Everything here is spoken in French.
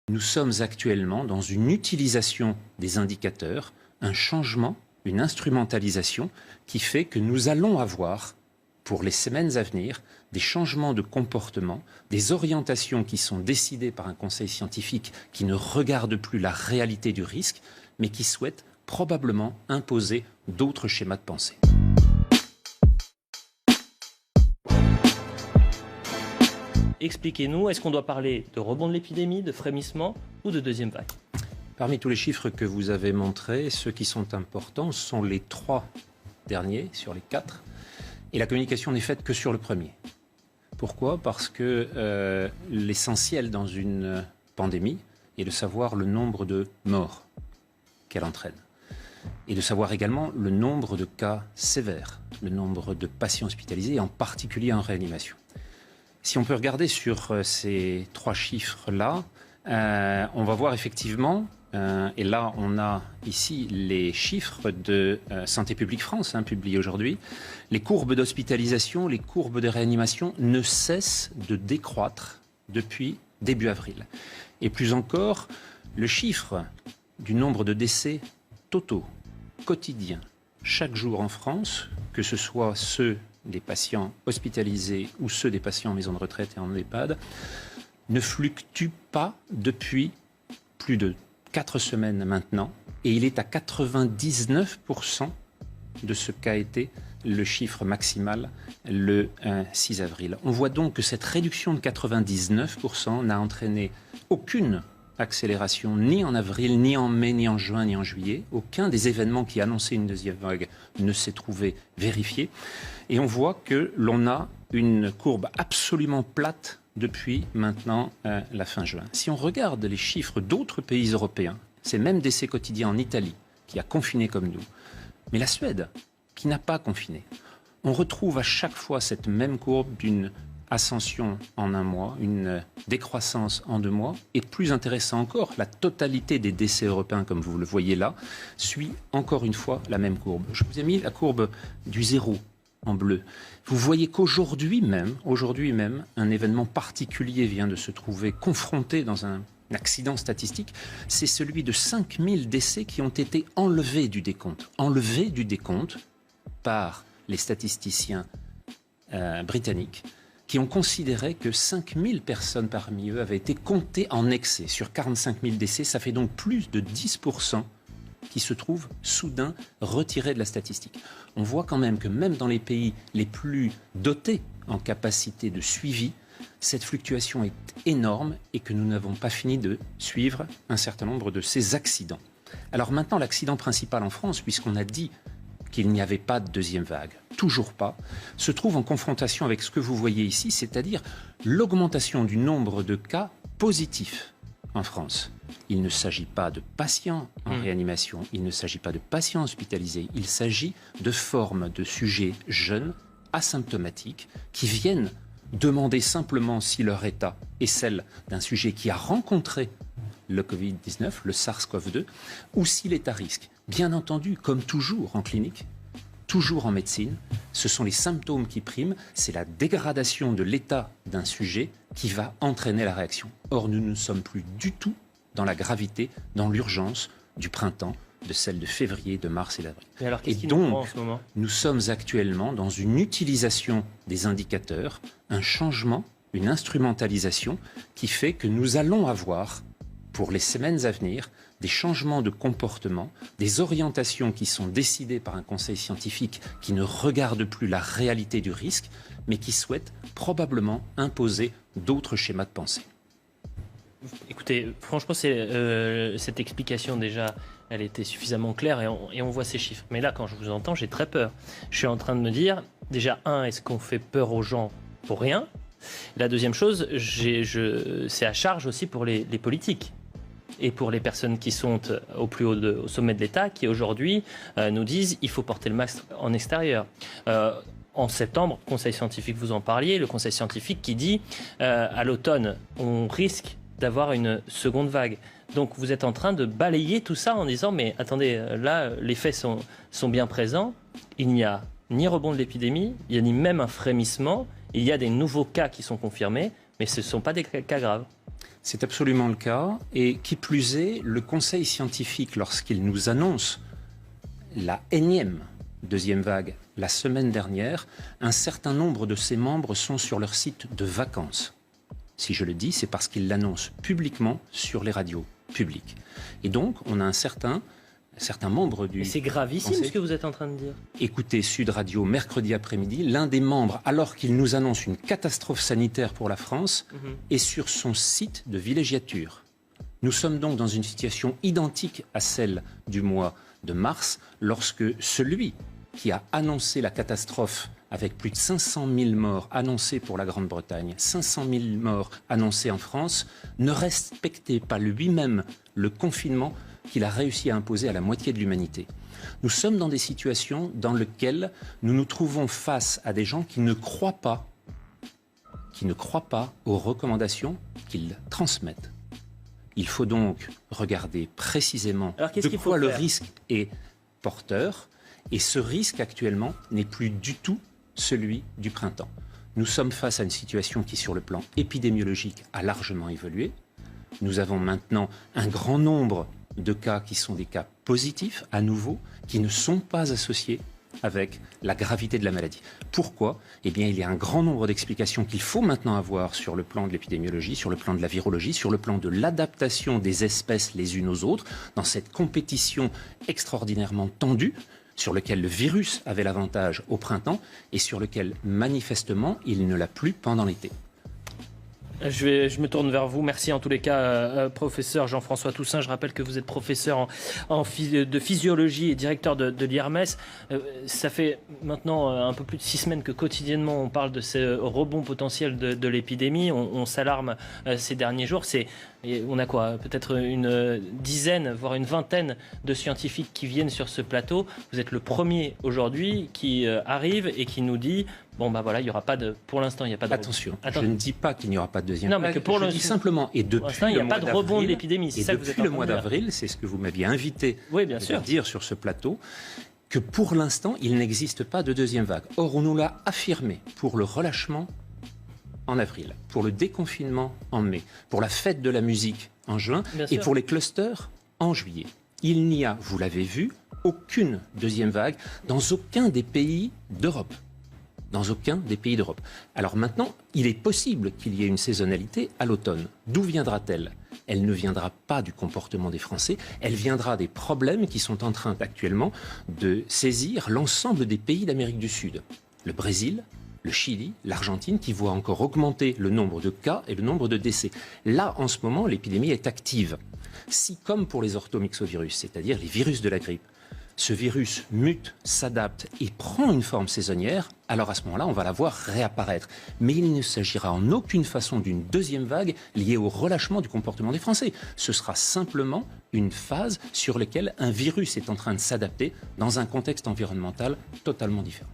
Nous sommes actuellement dans une utilisation des indicateurs, un changement, une instrumentalisation qui fait que nous allons avoir, pour les semaines à venir, des changements de comportement, des orientations qui sont décidées par un conseil scientifique qui ne regarde plus la réalité du risque, mais qui souhaite probablement imposer d'autres schémas de pensée. Expliquez-nous, est-ce qu'on doit parler de rebond de l'épidémie, de frémissement ou de deuxième vague? Parmi tous les chiffres que vous avez montrés, ceux qui sont importants sont les 3 derniers sur les 4. Et la communication n'est faite que sur le premier. Pourquoi ? Parce que l'essentiel dans une pandémie est de savoir le nombre de morts qu'elle entraîne. Et de savoir également le nombre de cas sévères, le nombre de patients hospitalisés, en particulier en réanimation. Si on peut regarder sur ces 3 chiffres-là, on va voir effectivement, et là on a ici les chiffres de Santé publique France, publiés aujourd'hui, les courbes d'hospitalisation, les courbes de réanimation ne cessent de décroître depuis début avril. Et plus encore, le chiffre du nombre de décès totaux, quotidiens, chaque jour en France, que ce soit ceux des patients hospitalisés ou ceux des patients en maison de retraite et en EHPAD, ne fluctue pas depuis plus de 4 semaines maintenant, et il est à 99% de ce qu'a été le chiffre maximal le 6 avril. On voit donc que cette réduction de 99% n'a entraîné aucune accélération ni en avril, ni en mai, ni en juin, ni en juillet. Aucun des événements qui annonçaient une deuxième vague ne s'est trouvé vérifié. Et on voit que l'on a une courbe absolument plate depuis maintenant la fin juin. Si on regarde les chiffres d'autres pays européens, c'est même décès quotidiens en Italie, qui a confiné comme nous, mais la Suède, qui n'a pas confiné, on retrouve à chaque fois cette même courbe d'une ascension en un mois, une décroissance en 2 mois, et plus intéressant encore, la totalité des décès européens, comme vous le voyez là, suit encore une fois la même courbe. Je vous ai mis la courbe du 0 en bleu. Vous voyez qu'aujourd'hui même, un événement particulier vient de se trouver confronté dans un accident statistique, c'est celui de 5000 décès qui ont été enlevés du décompte par les statisticiens britanniques, qui ont considéré que 5000 personnes parmi eux avaient été comptées en excès. Sur 45 000 décès, ça fait donc plus de 10% qui se trouvent soudain retirés de la statistique. On voit quand même que même dans les pays les plus dotés en capacité de suivi, cette fluctuation est énorme et que nous n'avons pas fini de suivre un certain nombre de ces accidents. Alors maintenant, l'accident principal en France, puisqu'on a dit qu'il n'y avait pas de deuxième vague, toujours pas, se trouve en confrontation avec ce que vous voyez ici, c'est-à-dire l'augmentation du nombre de cas positifs en France. Il ne s'agit pas de patients en réanimation, il ne s'agit pas de patients hospitalisés, il s'agit de formes de sujets jeunes, asymptomatiques, qui viennent demander simplement si leur état est celle d'un sujet qui a rencontré le Covid-19, le SARS-CoV-2, ou s'il est à risque. Bien entendu, comme toujours en clinique, toujours en médecine, ce sont les symptômes qui priment, c'est la dégradation de l'état d'un sujet qui va entraîner la réaction. Or, nous ne sommes plus du tout dans la gravité, dans l'urgence du printemps, de celle de février, de mars et d'avril. Et donc, en ce moment nous sommes actuellement dans une utilisation des indicateurs, un changement, une instrumentalisation qui fait que nous allons avoir, pour les semaines à venir, des changements de comportement, des orientations qui sont décidées par un conseil scientifique qui ne regarde plus la réalité du risque, mais qui souhaite probablement imposer d'autres schémas de pensée. Écoutez, franchement, cette explication déjà, elle était suffisamment claire et on voit ces chiffres. Mais là, quand je vous entends, j'ai très peur. Je suis en train de me dire, déjà, est-ce qu'on fait peur aux gens pour rien ? La deuxième chose, c'est à charge aussi pour les politiques et pour les personnes qui sont au plus haut, au sommet de l'État, qui aujourd'hui nous disent il faut porter le masque en extérieur. En septembre, conseil scientifique, vous en parliez, le conseil scientifique qui dit à l'automne, on risque d'avoir une seconde vague. Donc vous êtes en train de balayer tout ça en disant mais attendez, là les faits sont bien présents, il n'y a ni rebond de l'épidémie, il n'y a ni même un frémissement, il y a des nouveaux cas qui sont confirmés, mais ce ne sont pas des cas graves. C'est absolument le cas. Et qui plus est, le Conseil scientifique, lorsqu'il nous annonce la énième deuxième vague la semaine dernière, un certain nombre de ses membres sont sur leur site de vacances. Si je le dis, c'est parce qu'ils l'annoncent publiquement sur les radios publiques. Et donc, on a un certain membre du... Et c'est gravissime Conseil. ce que vous êtes en train de dire. Écoutez Sud Radio mercredi après-midi, l'un des membres, alors qu'il nous annonce une catastrophe sanitaire pour la France, est sur son site de villégiature. Nous sommes donc dans une situation identique à celle du mois de mars, lorsque celui qui a annoncé la catastrophe avec plus de 500 000 morts annoncés pour la Grande-Bretagne, 500 000 morts annoncés en France, ne respectait pas lui-même le confinement qu'il a réussi à imposer à la moitié de l'humanité. Nous sommes dans des situations dans lesquelles nous nous trouvons face à des gens qui ne croient pas aux recommandations qu'ils transmettent. Il faut donc regarder précisément de quoi le risque est porteur. Et ce risque actuellement n'est plus du tout celui du printemps. Nous sommes face à une situation qui, sur le plan épidémiologique, a largement évolué. Nous avons maintenant un grand nombre de cas qui sont des cas positifs, à nouveau, qui ne sont pas associés avec la gravité de la maladie. Pourquoi ? Eh bien, il y a un grand nombre d'explications qu'il faut maintenant avoir sur le plan de l'épidémiologie, sur le plan de la virologie, sur le plan de l'adaptation des espèces les unes aux autres, dans cette compétition extraordinairement tendue, sur lequel le virus avait l'avantage au printemps et sur lequel, manifestement, il ne l'a plus pendant l'été. Je me tourne vers vous. Merci en tous les cas, professeur Jean-François Toussaint. Je rappelle que vous êtes professeur de physiologie et directeur de l'IRMES. Ça fait maintenant un peu plus de 6 semaines que quotidiennement on parle de ce rebond potentiel de l'épidémie. On s'alarme ces derniers jours. On a quoi ? Peut-être une dizaine, voire une vingtaine de scientifiques qui viennent sur ce plateau. Vous êtes le premier aujourd'hui qui arrive et qui nous dit... Bon, bah voilà, il n'y aura pas de. Pour l'instant, il n'y a pas de. Attention, je ne dis pas qu'il n'y aura pas de deuxième vague. Non, mais que pour je dis simplement, et depuis il n'y a pas de rebond de l'épidémie. C'est ça que vous êtes en train de dire. Depuis le mois d'avril, c'est ce que vous m'aviez invité à dire sur ce plateau, que pour l'instant, il n'existe pas de deuxième vague. Or, on nous l'a affirmé pour le relâchement en avril, pour le déconfinement en mai, pour la fête de la musique en juin et pour les clusters en juillet. Il n'y a, vous l'avez vu, aucune deuxième vague dans aucun des pays d'Europe. Dans aucun des pays d'Europe. Alors maintenant, il est possible qu'il y ait une saisonnalité à l'automne. D'où viendra-t-elle ? Elle ne viendra pas du comportement des Français, elle viendra des problèmes qui sont en train actuellement de saisir l'ensemble des pays d'Amérique du Sud. Le Brésil, le Chili, l'Argentine, qui voient encore augmenter le nombre de cas et le nombre de décès. Là, en ce moment, l'épidémie est active. Si, comme pour les orthomyxovirus, c'est-à-dire les virus de la grippe, ce virus mute, s'adapte et prend une forme saisonnière, alors à ce moment-là, on va la voir réapparaître. Mais il ne s'agira en aucune façon d'une deuxième vague liée au relâchement du comportement des Français. Ce sera simplement une phase sur laquelle un virus est en train de s'adapter dans un contexte environnemental totalement différent.